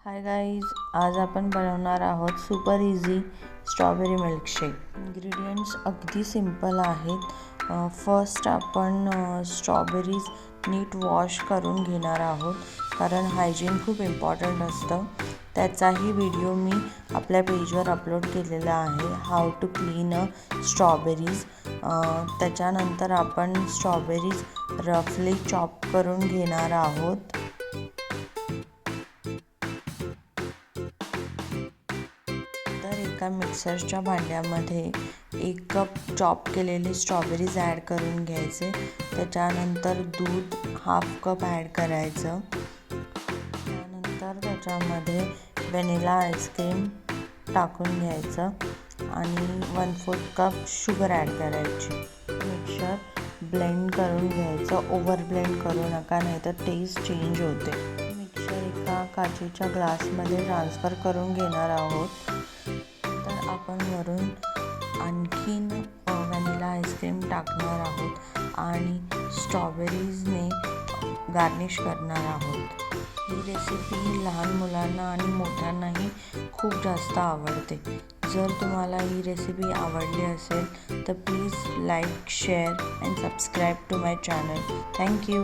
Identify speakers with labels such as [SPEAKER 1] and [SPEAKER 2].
[SPEAKER 1] Hi guys, आज आपण बनवणार आहोत super easy strawberry milkshake. Ingredients अगदी सिंपल आहेत। फर्स्ट आपण स्ट्रॉबेरीज नीट वॉश करून घेणार आहोत, कारण हायजीन खूप इम्पॉर्टंट असतं। त्याचाही व्हिडिओ मी आपल्या पेजवर अपलोड केलेला आहे, how to clean a strawberries. त्याच्यानंतर आपण स्ट्रॉबेरीज रफली चॉप करून घेणार आहोत। तर एका मिक्सरच्या भांड्यामध्ये 1 कप चॉप केलेले स्ट्रॉबेरीज ॲड करून घ्यायचे। त्याच्यानंतर दूध 1/2 कप ॲड करायचं। त्यानंतर त्याच्यामध्ये व्हॅनिला आईस्क्रीम टाकून घ्यायचं आणि 1/4 कप शुगर ॲड करायची। मिक्सर ब्लेंड करून घ्यायचं, ओव्हर ब्लेंड करू नका, नाहीतर टेस्ट चेंज होते। मिक्सर एका काचेच्या ग्लासमध्ये ट्रान्सफर करून घेणार आहोत। तर आपण वरून आणखीन व्हॅनिला आईस्क्रीम टाकणार आहोत आणि स्ट्रॉबेरीजने गार्निश करणार आहोत। ही रेसिपी लहान मुलांना आणि मोठ्यांनाही खूप जास्त आवडते। जर तुम्हाला ही रेसिपी आवडली असेल तर please like, share and subscribe to my channel. Thank you.